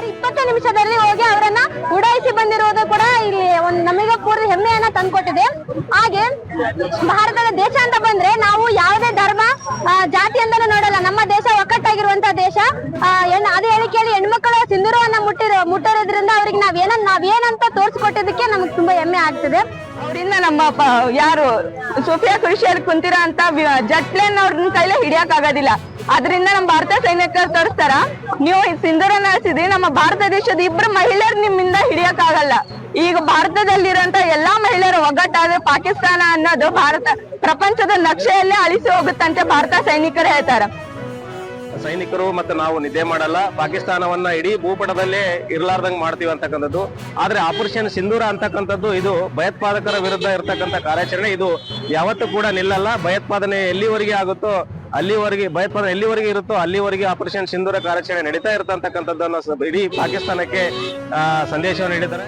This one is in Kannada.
ಬರೀ 20 ನಿಮಿಷದಲ್ಲಿ ಹೋಗಿ ಅವರನ್ನ ಉಡಾಯಿಸಿ ಬಂದಿರುವುದು ಕೂಡ ಇಲ್ಲಿ ಒಂದು ನಮಗೆ ಪೂರ್ತಿ ಹೆಮ್ಮೆಯನ್ನ ತಂದ್ಕೊಟ್ಟಿದೆ. ಹಾಗೆ ಭಾರತದ ದೇಶ ಅಂತ ಬಂದ್ರೆ ನಾವು ಯಾವುದೇ ಧರ್ಮ ಜಾತಿ ಅಂತಾನೆ ನೋಡಲ್ಲ. ನಮ್ಮ ದೇಶ ಒಕ್ಕಟ್ಟಾಗಿರುವಂತಹ ದೇಶ. ಅದೇ ಹೇಳಿಕೆಯಲ್ಲಿ ಹೆಣ್ಮಕ್ಳು ಸಿಂಧೂರವನ್ನ ಮುಟ್ಟಿರೋದ್ರಿಂದ ಅವ್ರಿಗೆ ನಾವೇನಂತ ತೋರಿಸ್ಕೊಟ್ಟಿದ್ದಕ್ಕೆ ನಮ್ಗೆ ತುಂಬಾ ಹೆಮ್ಮೆ ಆಗ್ತಿದೆ. ಅವರಿಂದ ನಮ್ಮ ಯಾರು ಸೋಫಿಯಾ ಕುರೇಶಿಯಲ್ಲಿ ಕುಂತಿರೋ ಅಂತ ಜೆಟ್ ಪ್ಲೇನ್ ಅವ್ರನ್ನ ಕೈಲೇ ಹಿಡಿಯಕ್ ಆಗೋದಿಲ್ಲ. ಅದರಿಂದ ನಮ್ಮ ಭಾರತ ಸೈನಿಕರು ತೋರಿಸ್ತಾರ, ನೀವು ಸಿಂಧೂರನ್ನ ಹರಿಸಿದ್ರಿ, ನಮ್ಮ ಭಾರತ ದೇಶದ 2 ಮಹಿಳೆಯರು ನಿಮ್ಮಿಂದ ಹಿಡಿಯಕ್ ಆಗಲ್ಲ. ಈಗ ಭಾರತದಲ್ಲಿರುವಂತ ಎಲ್ಲಾ ಮಹಿಳೆಯರು ಒಗ್ಗಟ್ಟಾದ್ರೆ ಪಾಕಿಸ್ತಾನ ಅನ್ನೋದು ಪ್ರಪಂಚದ ನಕ್ಷೆಯಲ್ಲೇ ಅಳಿಸಿ ಹೋಗುತ್ತಂತೆ ಭಾರತ ಸೈನಿಕರು ಹೇಳ್ತಾರ. ಸೈನಿಕರು ಮತ್ತೆ ನಾವು ನಿದ್ದೆ ಮಾಡಲ್ಲ, ಪಾಕಿಸ್ತಾನವನ್ನ ಇಡೀ ಭೂಪಟದಲ್ಲೇ ಇರ್ಲಾರ್ದಂಗ್ ಮಾಡ್ತೀವಿ ಅಂತಕ್ಕಂಥದ್ದು. ಆದ್ರೆ ಆಪರೇಷನ್ ಸಿಂಧೂರ ಅಂತಕ್ಕಂಥದ್ದು ಇದು ಭಯೋತ್ಪಾದಕರ ವಿರುದ್ಧ ಇರತಕ್ಕಂಥ ಕಾರ್ಯಾಚರಣೆ. ಇದು ಯಾವತ್ತೂ ಕೂಡ ನಿಲ್ಲಲ್ಲ. ಭಯೋತ್ಪಾದನೆ ಎಲ್ಲಿವರೆಗೆ ಆಗುತ್ತೋ ಅಲ್ಲಿವರೆಗೆ, ಭಯೋತ್ಪಾದನೆ ಎಲ್ಲಿವರೆಗೆ ಇರುತ್ತೋ ಅಲ್ಲಿವರೆಗೆ ಆಪರೇಷನ್ ಸಿಂಧೂರ ಕಾರ್ಯಾಚರಣೆ ನಡೀತಾ ಇರತಕ್ಕಂಥದ್ದನ್ನು ಇಡೀ ಪಾಕಿಸ್ತಾನಕ್ಕೆ ಸಂದೇಶವನ್ನು ನೀಡಿದ್ದಾರೆ.